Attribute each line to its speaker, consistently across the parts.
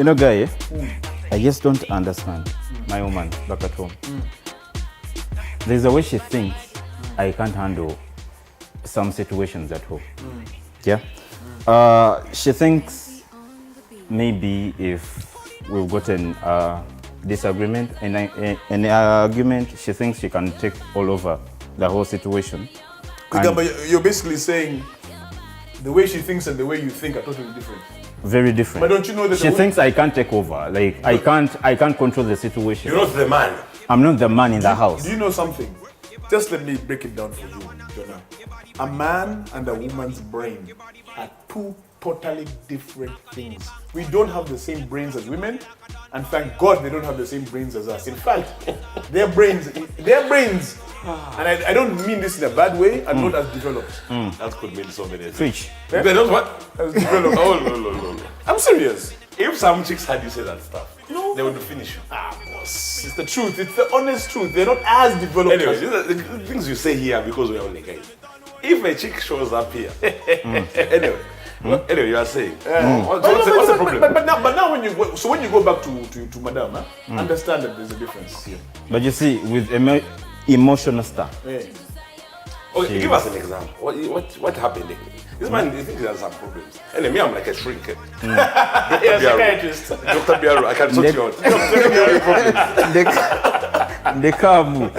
Speaker 1: You know, guy, I just don't understand my woman back at home. There's a way she thinks I can't handle some situations at home. Yeah? She thinks maybe if we've gotten a disagreement and an argument, she thinks she can take all over the whole situation.
Speaker 2: But you're basically saying the way she thinks and the way you think are totally different.
Speaker 1: Very different.
Speaker 2: But don't you know that
Speaker 1: she thinks I can't take over? Like I can't control the situation.
Speaker 3: You're not the man.
Speaker 1: I'm not the man in the house.
Speaker 2: Do you know something? Just let me break it down for you, Jonah. A man and a woman's brain are two totally different things. We don't have the same brains as women, and thank God they don't have the same brains as us. In fact, their brains, and I don't mean this in a bad way, are not as developed.
Speaker 3: That could mean so many things.
Speaker 1: Preach.
Speaker 3: Yeah? They're not what?
Speaker 2: As developed.
Speaker 3: No.
Speaker 2: I'm serious.
Speaker 3: If some chicks had you say that stuff,
Speaker 2: No.
Speaker 3: they would finish you.
Speaker 2: Boss, it's the truth. It's the honest truth. They're not as developed.
Speaker 3: Anyway,
Speaker 2: as
Speaker 3: these are the things you say here because we're only guys. If a chick shows up here, anyway, you are saying, what's the problem?
Speaker 2: But now when you go back to Madame, understand that there's a difference here.
Speaker 1: But you see, with emotional stuff.
Speaker 2: Yeah.
Speaker 3: Okay, give us an example. What happened? This man, he thinks he has some problems. And me, I'm like a shrink.
Speaker 2: Psychiatrist.
Speaker 3: Dr. Byaru, I can sort you out.
Speaker 1: They come.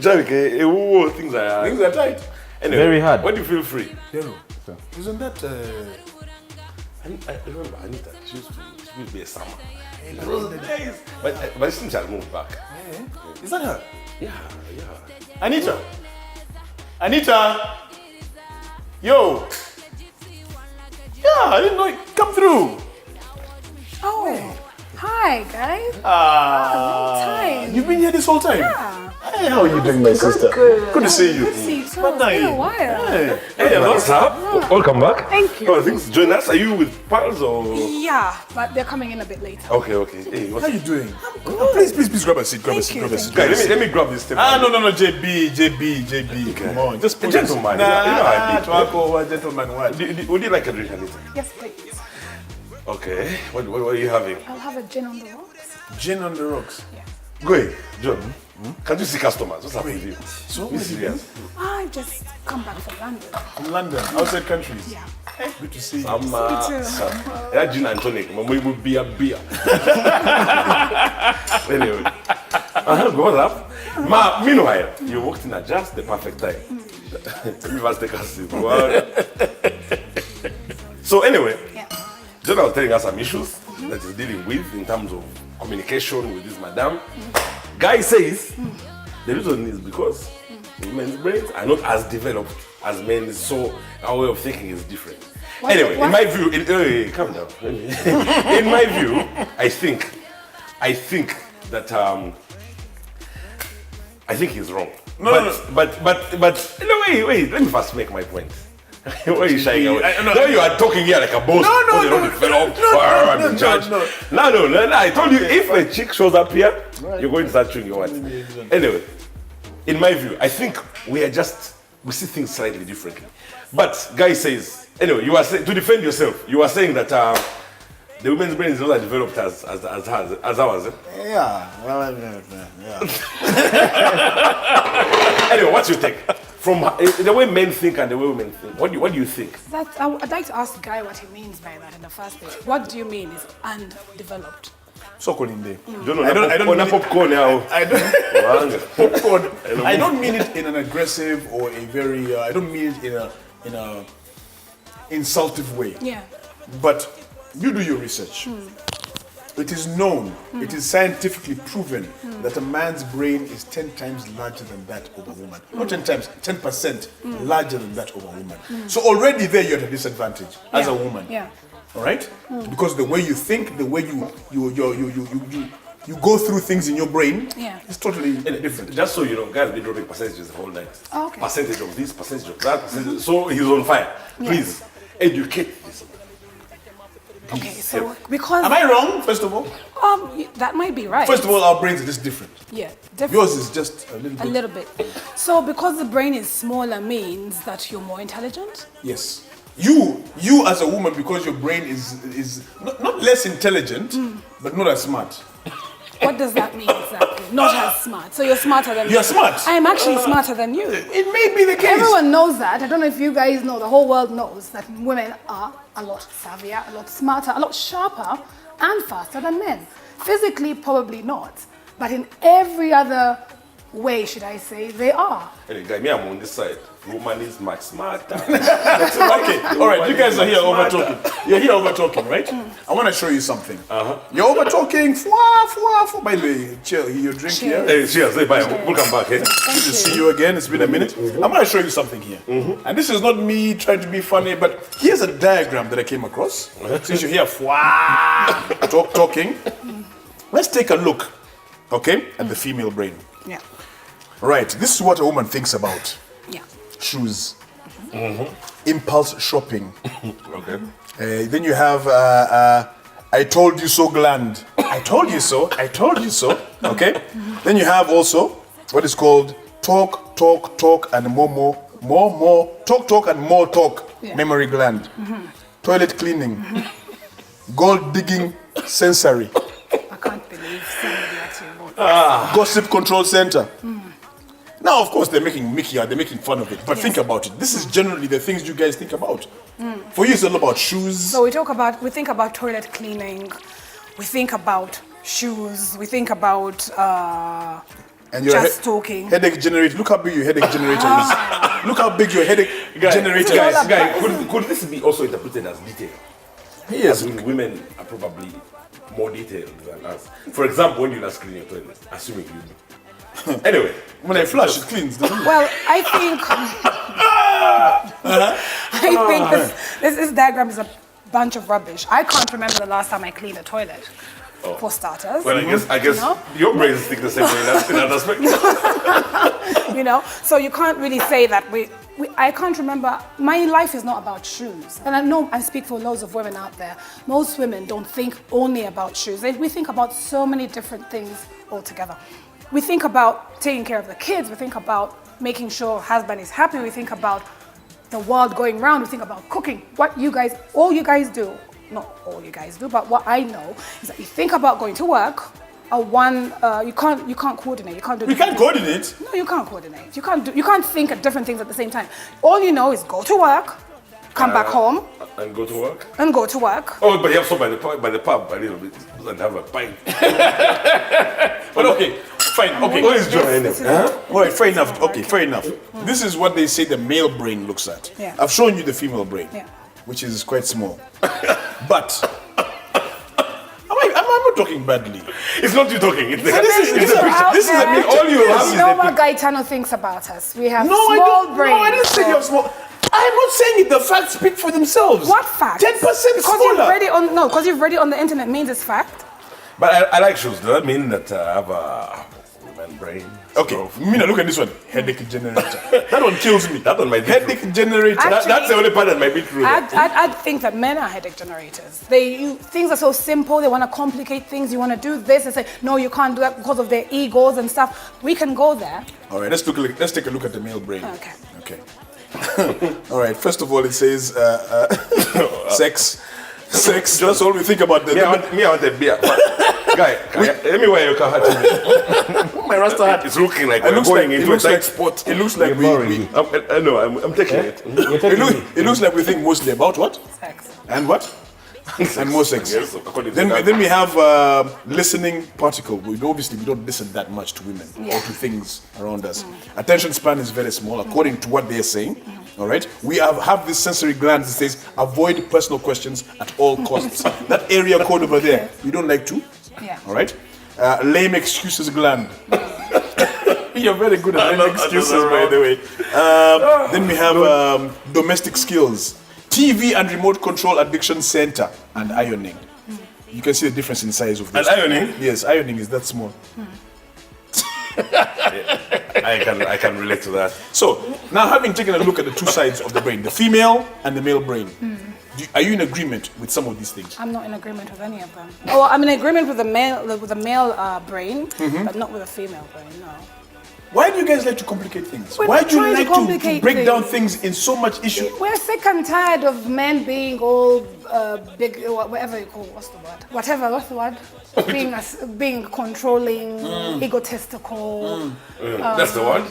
Speaker 3: Jarike, things are
Speaker 2: tight.
Speaker 3: Anyway,
Speaker 1: Very hard.
Speaker 3: When you feel free.
Speaker 2: Isn't that?
Speaker 3: I remember Anita. She used to be a summer. Those days. But it seems she has moved back.
Speaker 2: Is that her?
Speaker 3: Yeah.
Speaker 2: Anita. Yo. Yeah, I didn't know it come through.
Speaker 4: Oh, hi guys. Long time.
Speaker 2: You've been here this whole time?
Speaker 4: Yeah.
Speaker 2: Hey, how are you doing, my sister? Good to see you.
Speaker 4: Good to see you too.
Speaker 2: But
Speaker 4: It's been a while.
Speaker 3: Hey, what's up? Welcome back.
Speaker 4: Thank you.
Speaker 3: Oh, things join us. Are you with pals or?
Speaker 4: Yeah, but they're coming in a bit later.
Speaker 3: Okay. Hey,
Speaker 2: How are you doing? Please grab a seat.
Speaker 4: Thank you.
Speaker 3: Guys, let me grab this table.
Speaker 2: No, JB. Come on, just put
Speaker 3: Gentleman,
Speaker 2: Nah,
Speaker 3: you know how I do.
Speaker 2: Twako, gentleman, what?
Speaker 3: Would you like a drink, Anita?
Speaker 4: Yes, please.
Speaker 3: Okay. What are you having?
Speaker 4: I'll have a gin on the rocks.
Speaker 2: Gin on the rocks.
Speaker 4: Yeah.
Speaker 3: Go ahead, John. Can you see customers? What's happening with you?
Speaker 2: So
Speaker 3: Be serious.
Speaker 4: I just come back from London.
Speaker 2: From London, outside countries.
Speaker 4: Yeah.
Speaker 2: Good to see you.
Speaker 3: That gin and tonic, we will be a beer. Anyway, what's up? Meanwhile, you walked in at just the perfect time. Let me take a sip. So anyway, John was telling us some issues that he's dealing with in terms of communication with this madam. Guy says the reason is because women's brains are not as developed as men's, so our way of thinking is different. Anyway, in my view, calm down. In my view, I think that I think he's wrong. But no, wait. Let me first make my point. Why are you shying away? No, you are talking here like a boss. No. I told you, if a chick shows up here, you're going to start chewing your words. Anyway, in my view, I think we see things slightly differently. But guy says, anyway, you are saying, to defend yourself, you are saying that the women's brain is not as developed as ours.
Speaker 2: Yeah.
Speaker 3: Anyway, what's your take? From the way men think and the way women think, what do you think?
Speaker 4: I'd like to ask the guy what he means by that in the first place. What do you mean is undeveloped?
Speaker 2: Sokolinde.
Speaker 3: I
Speaker 2: don't mean it in an aggressive or a very. I don't mean it in a insultive way.
Speaker 4: Yeah.
Speaker 2: But you do your research. It is known, it is scientifically proven that a man's brain is 10 times larger than that of a woman. Not 10 times, 10% larger than that of a woman. So already there you're at a disadvantage as a woman.
Speaker 4: Yeah.
Speaker 2: All right? Because the way you think, the way you go through things in your brain is totally different.
Speaker 3: Just so you know, guys been dropping percentages the whole night.
Speaker 4: Oh, okay.
Speaker 3: Percentage of this, percentage of that, percentage. So he's on fire. Please educate this.
Speaker 4: Okay, so because
Speaker 2: am I wrong? First of all,
Speaker 4: that might be right.
Speaker 2: First of all, our brains are just different.
Speaker 4: Yeah, different.
Speaker 2: Yours is just a little bit.
Speaker 4: A little bit. So because the brain is smaller means that you're more intelligent?
Speaker 2: Yes. You You as a woman, because your brain is not less intelligent, but not as smart.
Speaker 4: What does that mean exactly? Not as smart. So you're smarter than me.
Speaker 2: You're smart.
Speaker 4: I am actually smarter than you.
Speaker 2: It may be the case.
Speaker 4: Everyone knows that. I don't know if you guys know. The whole world knows that women are a lot savvier, a lot smarter, a lot sharper, and faster than men. Physically, probably not. But in every other way, should I say, they are.
Speaker 3: Hey, guy, me, I'm on this side. Woman is much smarter.
Speaker 2: Okay, all right, you guys are here over talking. You're here over talking, right? I want to show you something. You're over talking. By the way, chill, your drink here.
Speaker 3: Hey, cheers. Hey, bye. We'll come back. Eh?
Speaker 2: Good to see you again. It's been a minute. I'm going to show you something here. And this is not me trying to be funny, but here's a diagram that I came across. Since you're here, talking, let's take a look, okay, at the female brain.
Speaker 4: Yeah.
Speaker 2: Right, this is what a woman thinks about.
Speaker 4: Yeah.
Speaker 2: Shoes, impulse shopping.
Speaker 3: Okay.
Speaker 2: Then you have I told you so gland. I told you so. I told you so. Okay. Then you have also what is called talk, and more. Talk and more talk.
Speaker 4: Yeah.
Speaker 2: Memory gland. Toilet cleaning. Gold digging sensory.
Speaker 4: I can't believe somebody actually wrote
Speaker 2: Gossip control center. Now, of course, they're making Mickey out, they're making fun of it. But think about it. This is generally the things you guys think about. For you, it's all about shoes.
Speaker 4: So we think about toilet cleaning, we think about shoes, we think about
Speaker 2: And your
Speaker 4: just talking.
Speaker 2: headache generator. Look how big your headache generator is. Look how big your headache generator is.
Speaker 3: Could this be also interpreted as detail?
Speaker 2: Yes.
Speaker 3: As in, women are probably more detailed than us. For example, when you last clean your toilet, assuming you do. Anyway,
Speaker 2: When I flush, it cleans, doesn't it?
Speaker 4: Well, I think this diagram is a bunch of rubbish. I can't remember the last time I cleaned a toilet, for starters.
Speaker 3: Well, I guess your brains think the same way in that aspect.
Speaker 4: You know, so you can't really say that I can't remember. My life is not about shoes, and I know I speak for loads of women out there. Most women don't think only about shoes. We think about so many different things altogether. We think about taking care of the kids. We think about making sure husband is happy. We think about the world going round. We think about cooking. All you guys do, not all you guys do, but what I know is that you think about going to work. You can't coordinate. You can't do.
Speaker 2: We can't coordinate.
Speaker 4: No, you can't coordinate. You can't think of different things at the same time. All you know is go to work, come back home,
Speaker 3: And go to work?
Speaker 4: and go to work.
Speaker 3: Oh, but you have some by the pub a little bit and have a pint.
Speaker 2: But okay, fine. Okay.
Speaker 3: What is joy?
Speaker 2: All right, fair enough. Okay, fair enough. This is what they say the male brain looks at.
Speaker 4: Yeah.
Speaker 2: I've shown you the female brain,
Speaker 4: Yeah.
Speaker 2: which is quite small. But I'm not talking badly.
Speaker 3: It's not you talking. It's the
Speaker 2: This is a picture. This is a picture.
Speaker 3: All you have is
Speaker 4: You know
Speaker 3: the
Speaker 4: what Gaetano thinks about us. We have
Speaker 2: No, I
Speaker 4: small
Speaker 2: don't.
Speaker 4: brains.
Speaker 2: No, I didn't say you have small. I'm not saying it. The facts speak for themselves.
Speaker 4: What fact?
Speaker 2: 10%
Speaker 4: Because
Speaker 2: smaller.
Speaker 4: because you've read it on the internet means it's fact.
Speaker 3: But I like shoes. Does that mean that I have a woman brain?
Speaker 2: Okay, Mina, look at this one. Headache generator. That one kills me.
Speaker 3: That one might be
Speaker 2: Headache generator.
Speaker 4: Actually-
Speaker 3: That's the only part that might be true.
Speaker 4: I'd think that men are headache generators. Things are so simple. They want to complicate things. You want to do this and say, no, you can't do that because of their egos and stuff. We can go there.
Speaker 2: All right, let's take a look at the male brain.
Speaker 4: Okay.
Speaker 2: Okay. All right. First of all, it says sex. Sex. That's all we think about.
Speaker 3: I want a beer. Guy, let me wear your car hat.
Speaker 2: My Rasta hat.
Speaker 3: It's looking like
Speaker 2: It
Speaker 3: we're
Speaker 2: looks
Speaker 3: going
Speaker 2: like-
Speaker 3: into
Speaker 2: it
Speaker 3: a
Speaker 2: looks
Speaker 3: tight
Speaker 2: like-
Speaker 3: spot.
Speaker 2: It looks like
Speaker 1: boring.
Speaker 3: I'm taking it.
Speaker 2: it looks like we think mostly about what
Speaker 4: Sex.
Speaker 2: and what and more sex.
Speaker 3: Yes, according to
Speaker 2: Then
Speaker 3: that.
Speaker 2: we have listening particle. We don't listen that much to women or to things around us. Attention span is very small, according to what they're saying. All right. We have this sensory gland that says avoid personal questions at all costs. That area code over there, we don't like to.
Speaker 4: Yeah.
Speaker 2: All right. Lame excuses gland. You're very good at lame excuses, by the way. Then we have domestic skills, TV and remote control addiction center, and ironing. You can see the difference in size of this.
Speaker 3: And ironing?
Speaker 2: Yes, ironing is that small.
Speaker 3: I can relate to that.
Speaker 2: So now, having taken a look at the two sides of the brain, the female and the male brain, are you in agreement with some of these things?
Speaker 4: I'm not in agreement with any of them. Oh, I'm in agreement with the male brain, but not with the female brain. No.
Speaker 2: Why do you guys like to complicate things?
Speaker 4: We're
Speaker 2: Why
Speaker 4: not
Speaker 2: do you
Speaker 4: trying to
Speaker 2: like to
Speaker 4: complicate
Speaker 2: break down
Speaker 4: things.
Speaker 2: things in so much issue?
Speaker 4: We're sick and tired of men being all big, whatever you call, what's the word? What's the word? being controlling, egotistical.
Speaker 3: That's the word?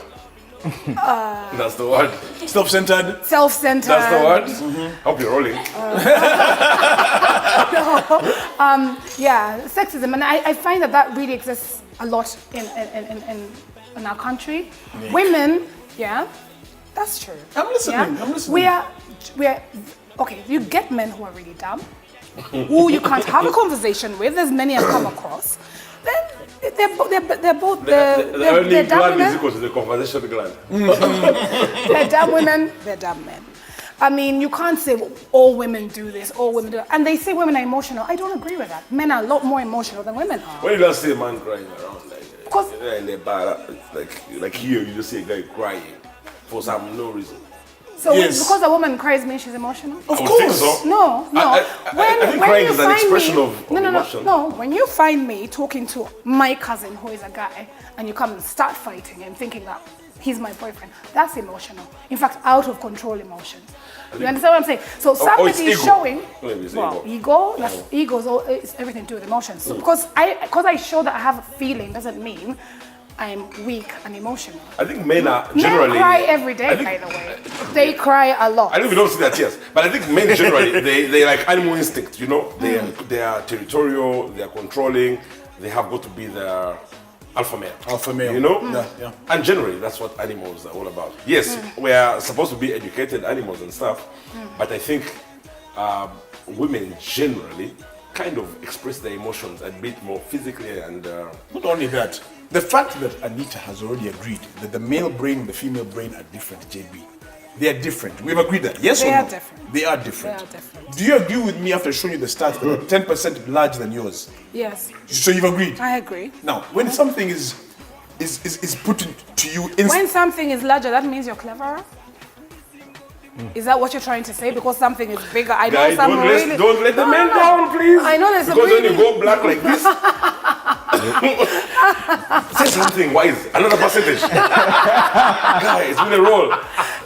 Speaker 3: That's the word.
Speaker 2: Self-centered.
Speaker 4: Self-centered.
Speaker 3: That's the word. Hope you're rolling.
Speaker 4: Yeah, sexism, and I find that really exists a lot in our country.
Speaker 2: Yeah.
Speaker 4: Women, yeah, that's true.
Speaker 2: I'm listening.
Speaker 4: Yeah?
Speaker 2: I'm listening.
Speaker 4: We're okay. You get men who are really dumb, who you can't have a conversation with. There's many I've come across. Then they're both
Speaker 3: The only
Speaker 4: dumb
Speaker 3: gland is
Speaker 4: women.
Speaker 3: equal to the conversation gland.
Speaker 4: They're dumb women. They're dumb men. I mean, you can't say all women do this, all women do that. And they say women are emotional. I don't agree with that. Men are a lot more emotional than women are.
Speaker 3: When you just see a man crying around,
Speaker 4: Because-
Speaker 3: in the bar, like here, you just see a guy crying for some no reason.
Speaker 4: So
Speaker 2: Yes.
Speaker 4: because a woman cries means she's emotional?
Speaker 2: Of
Speaker 3: I would
Speaker 2: course.
Speaker 3: think so.
Speaker 4: No.
Speaker 3: I think crying
Speaker 4: you
Speaker 3: is an
Speaker 4: find
Speaker 3: expression
Speaker 4: me,
Speaker 3: of
Speaker 4: no,
Speaker 3: emotion.
Speaker 4: No, when you find me talking to my cousin who is a guy and you come and start fighting and thinking that he's my boyfriend, that's emotional. In fact, out of control emotion. You understand what I'm saying? So
Speaker 3: it's
Speaker 4: somebody is
Speaker 3: ego.
Speaker 4: showing,
Speaker 3: Maybe it's
Speaker 4: well,
Speaker 3: ego.
Speaker 4: ego's all, it's everything to do with emotions. So because I show that I have a feeling doesn't mean I'm weak and emotional.
Speaker 3: I think men are generally.
Speaker 4: Men cry every day,
Speaker 3: I think-
Speaker 4: by the way. They cry a lot.
Speaker 3: I think we don't see their tears, but I think men generally they like animal instinct. You know, they are territorial, they are controlling, they have got to be the alpha male.
Speaker 2: Alpha male.
Speaker 3: You know,
Speaker 2: Yeah.
Speaker 3: and generally that's what animals are all about. Yes, we are supposed to be educated animals and stuff, but I think women generally kind of express their emotions a bit more physically and.
Speaker 2: Not only that, the fact that Anita has already agreed that the male brain and the female brain are different, JB. They are different. We've agreed that. Yes
Speaker 4: They
Speaker 2: or
Speaker 4: are
Speaker 2: no?
Speaker 4: different.
Speaker 2: They are different.
Speaker 4: They are different.
Speaker 2: Do you agree with me after showing you the stats that they're 10% larger than yours?
Speaker 4: Yes,
Speaker 2: So you've agreed?
Speaker 4: I agree.
Speaker 2: Now, when something is put to you
Speaker 4: When something is larger, that means you're cleverer? Is that what you're trying to say? Because something is bigger. I know
Speaker 3: Guys,
Speaker 4: some
Speaker 3: don't
Speaker 4: really...
Speaker 3: let the
Speaker 4: No,
Speaker 3: men
Speaker 4: no.
Speaker 3: down, please.
Speaker 4: I know there's some
Speaker 3: because when
Speaker 4: really...
Speaker 3: you go black like this, say something wise. Another percentage. Guys, it's been a roll.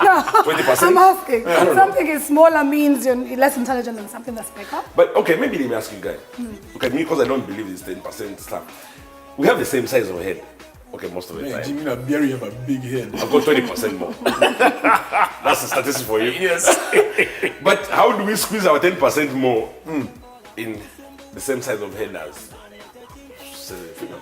Speaker 4: No,
Speaker 3: 20%?
Speaker 4: I'm asking.
Speaker 3: I don't know.
Speaker 4: Something is smaller means you're less intelligent than something that's bigger.
Speaker 3: But okay, maybe let me ask you guys. Okay, me because I don't believe this 10% stuff. We have the same size of head. Okay, most of the
Speaker 2: Man,
Speaker 3: time.
Speaker 2: Jimmy and Byaru have a big head.
Speaker 3: I've got 20% more. That's the statistic for you.
Speaker 2: Yes.
Speaker 3: But how do we squeeze our 10% more in the same size of head as female?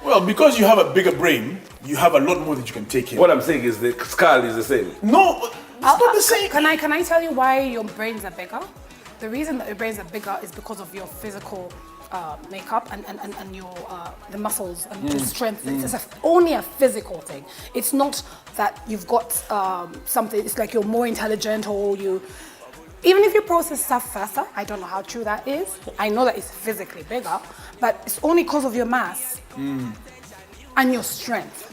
Speaker 2: Well, because you have a bigger brain, you have a lot more that you can take in.
Speaker 3: What I'm saying is the skull is the same.
Speaker 2: No, it's not the same.
Speaker 4: Can I tell you why your brains are bigger? The reason that your brains are bigger is because of your physical makeup and your the muscles and the strength. It's only a physical thing. It's not that you've got something. It's like you're more intelligent or you. Even if you process stuff faster, I don't know how true that is. I know that it's physically bigger, but it's only because of your mass and your strength.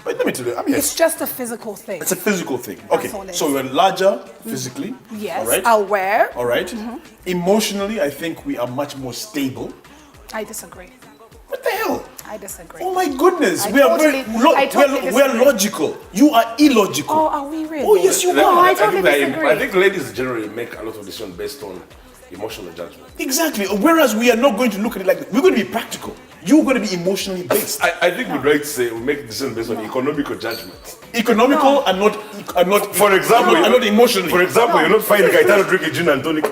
Speaker 2: But let me tell you, I mean,
Speaker 4: It's just a physical thing.
Speaker 2: it's a physical thing.
Speaker 4: That's
Speaker 2: Okay,
Speaker 4: all it
Speaker 2: so
Speaker 4: is.
Speaker 2: we're larger physically.
Speaker 4: Yes,
Speaker 2: All right.
Speaker 4: aware.
Speaker 2: All right. Emotionally, I think we are much more stable.
Speaker 4: I disagree.
Speaker 2: What the hell?
Speaker 4: I disagree.
Speaker 2: Oh my goodness,
Speaker 4: I
Speaker 2: we are
Speaker 4: totally- I totally
Speaker 2: we are
Speaker 4: disagree.
Speaker 2: logical. You are illogical.
Speaker 4: Oh, are we really?
Speaker 2: Oh, yes, you
Speaker 4: No,
Speaker 2: are.
Speaker 4: I totally disagree.
Speaker 3: I think ladies generally make a lot of decisions based on emotional judgment.
Speaker 2: Exactly. Whereas we are not going to look at it like that. We're going to be practical. You're going to be emotionally based.
Speaker 3: I think we'd like to say we make decisions based on economical judgment.
Speaker 2: Economical and not.
Speaker 3: For example,
Speaker 2: and not emotionally.
Speaker 3: For example, you're not finding Gaetano drinking gin and tonic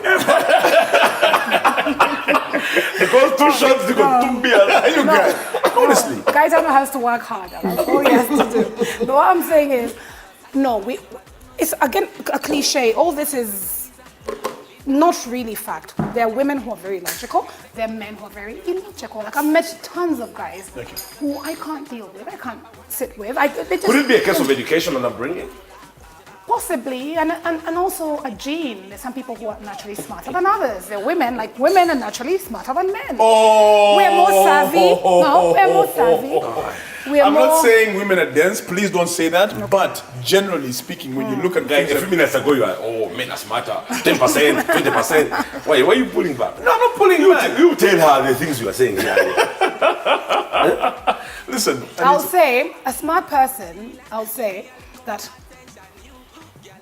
Speaker 3: because 2 shots, they got 2 beers.
Speaker 2: You guys, honestly.
Speaker 4: Gaetano has to work harder. That's all he has to do. But what I'm saying is, no, it's again a cliche. All this is not really fact. There are women who are very logical. There are men who are very illogical. Like I've met tons of guys who I can't deal with. I can't sit with.
Speaker 3: Could it be a case of education and upbringing?
Speaker 4: Possibly, and also a gene. There's some people who are naturally smarter than others. There are women are naturally smarter than men.
Speaker 2: Oh.
Speaker 4: We're more savvy. No, we're more savvy. We're
Speaker 2: I'm
Speaker 4: more,
Speaker 2: not saying women are dense. Please don't say that. But generally speaking, when you look at
Speaker 3: Guys,
Speaker 2: things,
Speaker 3: a few minutes ago you are, men are smarter, 10%, 20%. Why are you pulling back?
Speaker 2: no, I'm not pulling
Speaker 3: You
Speaker 2: back.
Speaker 3: you tell her the things you are saying.
Speaker 2: Listen,
Speaker 4: I'll say, a smart person, I'll say that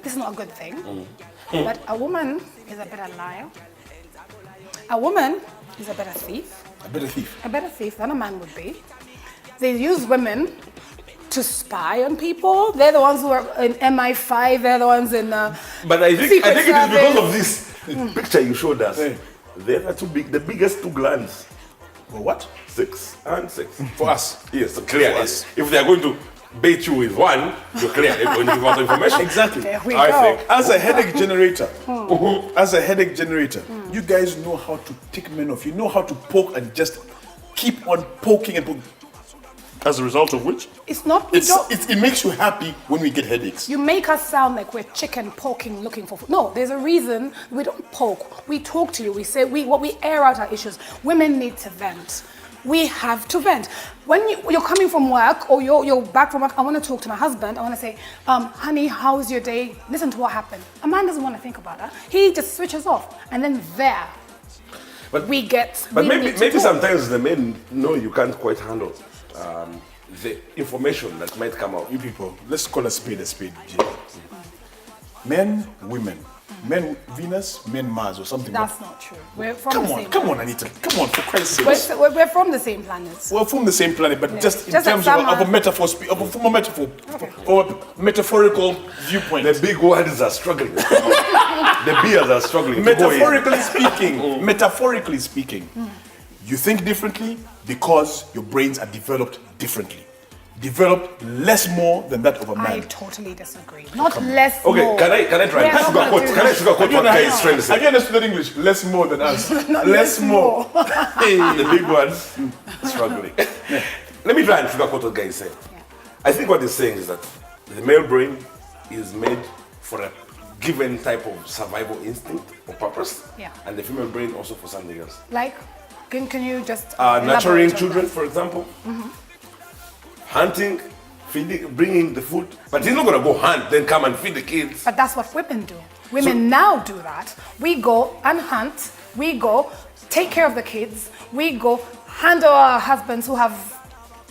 Speaker 4: this is not a good thing, but a woman is a better liar. A woman is a better thief.
Speaker 2: A better thief.
Speaker 4: A better thief than a man would be. They use women to spy on people. They're the ones who are in MI5. They're the ones in
Speaker 3: But I think
Speaker 4: Secret
Speaker 3: it is because
Speaker 4: Service.
Speaker 3: of this picture you showed us.
Speaker 2: Hey.
Speaker 3: They are the biggest two glands.
Speaker 2: For what?
Speaker 3: 6 and 6.
Speaker 2: For us.
Speaker 3: Yes, so clear.
Speaker 2: For us.
Speaker 3: If they are going to bait you with one, you're clear. They're going to give out information.
Speaker 2: Exactly.
Speaker 4: There we
Speaker 3: I
Speaker 4: go.
Speaker 3: think.
Speaker 2: As a headache generator, you guys know how to tick men off. You know how to poke and just keep on poking and poking. As a result of which,
Speaker 4: It's not. We don't.
Speaker 2: it makes you happy when we get headaches.
Speaker 4: You make us sound like we're chicken poking, looking for food. No, there's a reason we don't poke. We talk to you. We say we air out our issues. Women need to vent. We have to vent. When you're coming from work or you're back from work, I want to talk to my husband. I want to say, honey, how's your day? Listen to what happened. A man doesn't want to think about that. He just switches off, and then
Speaker 3: But
Speaker 4: we get.
Speaker 3: But
Speaker 4: we need to
Speaker 3: maybe
Speaker 4: talk.
Speaker 3: sometimes the men know you can't quite handle the information that might come out.
Speaker 2: You people, let's call a spade, G. Men, women. Men Venus, men Mars, or something.
Speaker 4: That's not true. We're from the same.
Speaker 2: Come on, Anita. Come on, for Christ's sake.
Speaker 4: We're from the same planets.
Speaker 2: We're from the same planet, but just in
Speaker 4: Just like
Speaker 2: terms of a
Speaker 4: someone-
Speaker 2: metaphor, from a metaphor, from a metaphorical viewpoint.
Speaker 3: The big words are struggling. The beers are struggling. to go in.
Speaker 2: Metaphorically speaking, you think differently because your brains are developed differently. Developed less more than that of a
Speaker 4: I
Speaker 2: man.
Speaker 4: totally disagree. Not less
Speaker 3: Okay,
Speaker 4: more.
Speaker 3: can I try
Speaker 4: We're
Speaker 3: and
Speaker 4: not gonna
Speaker 3: sugarcoat?
Speaker 4: do
Speaker 3: Can I
Speaker 4: that.
Speaker 3: sugarcoat what guy is trying to say?
Speaker 2: Have you understood English? Less more than us.
Speaker 4: less more.
Speaker 3: The big ones struggling. Let me try and sugarcoat what guy is saying.
Speaker 4: Yeah.
Speaker 3: I think what he's saying is that the male brain is made for a given type of survival instinct or purpose,
Speaker 4: Yeah.
Speaker 3: and the female brain also for something else.
Speaker 4: Like, can you just
Speaker 3: Nurturing
Speaker 4: elaborate on
Speaker 3: children,
Speaker 4: that?
Speaker 3: for example, hunting, feeding, bringing the food. But he's not gonna go hunt, then come and feed the kids.
Speaker 4: But that's what women do. Women now do that. We go and hunt. We go take care of the kids. We go handle our husbands who have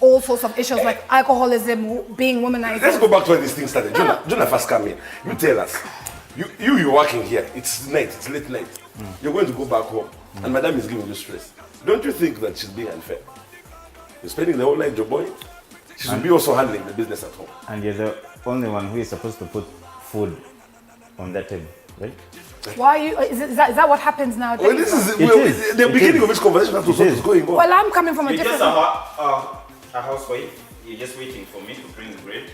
Speaker 4: all sorts of issues like alcoholism, being womanized.
Speaker 3: Let's go back to where this thing started. Jonah first come in. You tell us. You're working here. It's night. It's late night. You're going to go back home, and Madame is giving you stress. Don't you think that she's being unfair? You're spending the whole night, your boy. She should be also handling the business at home.
Speaker 1: And you're the only one who is supposed to put food on that table, right?
Speaker 4: Why are you? Is that what happens nowadays?
Speaker 3: Well, this is
Speaker 1: It is.
Speaker 3: the
Speaker 1: It
Speaker 3: beginning
Speaker 1: is.
Speaker 3: of this conversation. That's
Speaker 1: It
Speaker 3: what's
Speaker 1: is.
Speaker 3: going on.
Speaker 4: Well, I'm coming from a
Speaker 5: You're just
Speaker 4: different.
Speaker 5: a housewife. You're just waiting for me to bring the bread.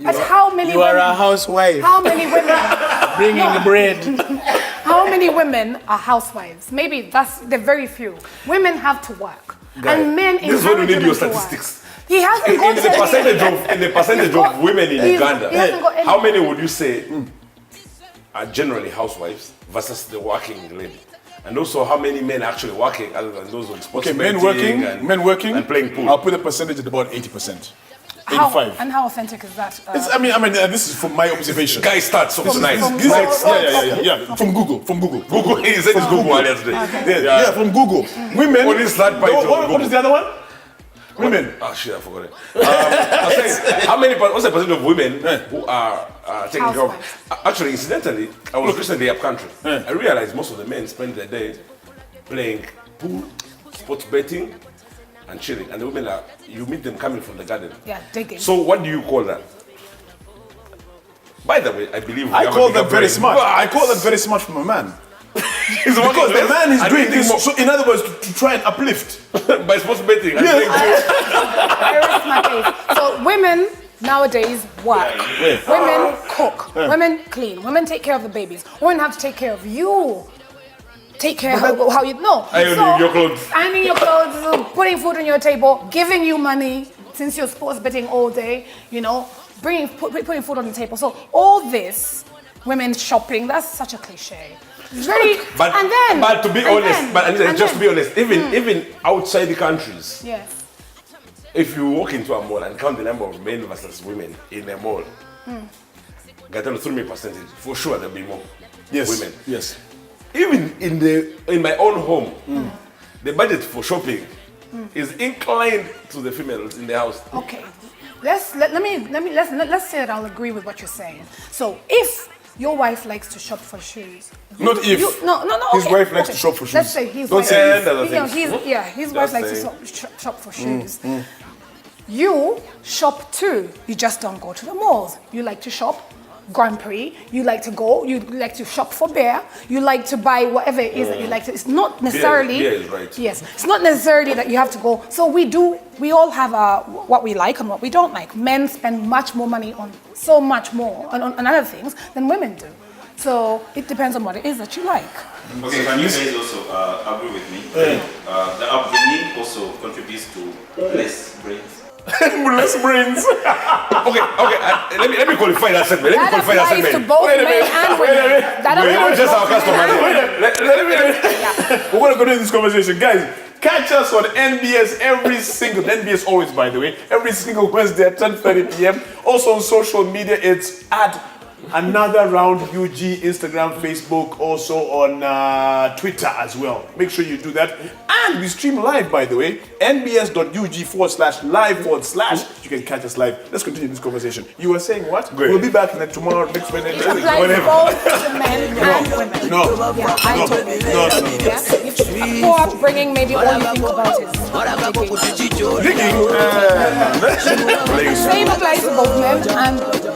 Speaker 4: But how many
Speaker 2: You
Speaker 4: women?
Speaker 2: are a housewife.
Speaker 4: How many women?
Speaker 2: Bringing the bread.
Speaker 4: How many women are housewives? Maybe they're very few. Women have to work, and men
Speaker 3: this is when we
Speaker 4: encourage
Speaker 3: need your
Speaker 4: women to work.
Speaker 3: statistics.
Speaker 4: He hasn't
Speaker 3: In
Speaker 4: got
Speaker 3: the percentage
Speaker 4: He's got-
Speaker 3: of women in
Speaker 4: he's-
Speaker 3: Uganda,
Speaker 4: he hasn't got any-
Speaker 3: how many would you say are generally housewives versus the working lady? And also, how many men actually working other than those on sports
Speaker 2: Okay, men
Speaker 3: betting
Speaker 2: working,
Speaker 3: and playing pool?
Speaker 2: I'll put a percentage at about 80%.
Speaker 4: How,
Speaker 2: 85.
Speaker 4: and how authentic is that?
Speaker 2: I mean, this is from my observation.
Speaker 3: Guy starts so nice.
Speaker 2: This is- yeah. From Google.
Speaker 3: Google, he said it's Google earlier today.
Speaker 2: Yeah, from Google. Women.
Speaker 3: Only start by
Speaker 2: What is the other one? Women.
Speaker 3: Oh shit, I forgot it. I was saying, what's the percent of women who are taking care of?
Speaker 4: Housewives.
Speaker 3: Actually, incidentally, I was recently up country. I realized most of the men spend their day playing pool, sports betting, and chilling. And the women you meet them coming from the garden.
Speaker 4: Yeah, digging.
Speaker 3: So what do you call that? By the way, I believe we
Speaker 2: I
Speaker 3: have a
Speaker 2: call
Speaker 3: bigger
Speaker 2: that very
Speaker 3: brain.
Speaker 2: smart.
Speaker 3: But
Speaker 2: I call that very smart from a man.
Speaker 3: it's working
Speaker 2: Because the
Speaker 3: less
Speaker 2: man is
Speaker 3: and
Speaker 2: doing
Speaker 3: eating
Speaker 2: this,
Speaker 3: more
Speaker 2: so in other words, to try and uplift.
Speaker 3: by sports betting. and
Speaker 2: Yeah.
Speaker 3: playing pool.
Speaker 4: I rest my case. So women nowadays work. Women cook. Women clean. Women take care of the babies. Women have to take care of you. Take care of how you know.
Speaker 3: Ironing your clothes.
Speaker 4: Ironing your clothes, putting food on your table, giving you money since you're sports betting all day. Putting food on the table. So all this, women shopping. That's such a cliche. Very.
Speaker 3: But to be honest, just to be honest, even outside the countries,
Speaker 4: Yes.
Speaker 3: if you walk into a mall and count the number of men versus women in a mall, Gaetano threw me a percentage. For sure there'll be more women.
Speaker 2: Yes.
Speaker 3: Even in my own home, the budget for shopping is inclined to the females in the house.
Speaker 4: Okay, let's say that I'll agree with what you're saying. So if your wife likes to shop for shoes,
Speaker 2: Not if.
Speaker 4: no.
Speaker 2: His
Speaker 4: Okay,
Speaker 2: wife likes
Speaker 4: okay.
Speaker 2: to shop for shoes.
Speaker 4: Let's say his
Speaker 2: Don't
Speaker 4: wife.
Speaker 2: say
Speaker 3: And other
Speaker 4: You know,
Speaker 3: things.
Speaker 4: his wife likes
Speaker 3: saying.
Speaker 4: to shop for shoes. You shop too. You just don't go to the malls. You like to shop Grand Prix. You like to shop for beer. You like to buy whatever it is that you like to. It's not necessarily.
Speaker 3: Beer is right.
Speaker 4: Yes, it's not necessarily that you have to go. So we all have what we like and what we don't like. Men spend much more money on so much more on other things than women do. So it depends on what it is that you like.
Speaker 5: Okay, can you guys also agree with me? The upbringing also contributes to less brains.
Speaker 2: Less brains.
Speaker 3: Okay. Let me qualify that segment. Let me
Speaker 4: That
Speaker 3: qualify that
Speaker 4: applies to
Speaker 3: segment.
Speaker 4: both
Speaker 2: Wait a
Speaker 4: men
Speaker 2: minute.
Speaker 4: and
Speaker 2: Wait a
Speaker 4: women.
Speaker 2: minute.
Speaker 4: That
Speaker 3: We're not
Speaker 4: applies
Speaker 3: just
Speaker 4: to
Speaker 3: our
Speaker 4: both men
Speaker 3: customers.
Speaker 4: and women.
Speaker 2: We're going to continue this conversation. Guys, catch us on NBS NBS always, by the way, every single Wednesday at 10:30 p.m. Also on social media, it's at Another Round UG, Instagram, Facebook, also on Twitter as well. Make sure you do that. And we stream live, by the way, nbs.ug/live/. You can catch us live. Let's continue this conversation. You were saying what?
Speaker 3: Great.
Speaker 2: We'll be back tomorrow, next Wednesday.
Speaker 4: It applies both to men and women.
Speaker 2: No.
Speaker 4: Yeah, I totally agree.
Speaker 2: No.
Speaker 4: Yeah, poor upbringing, maybe all you think about is digging.
Speaker 2: Digging.
Speaker 4: Same applies to both men and women.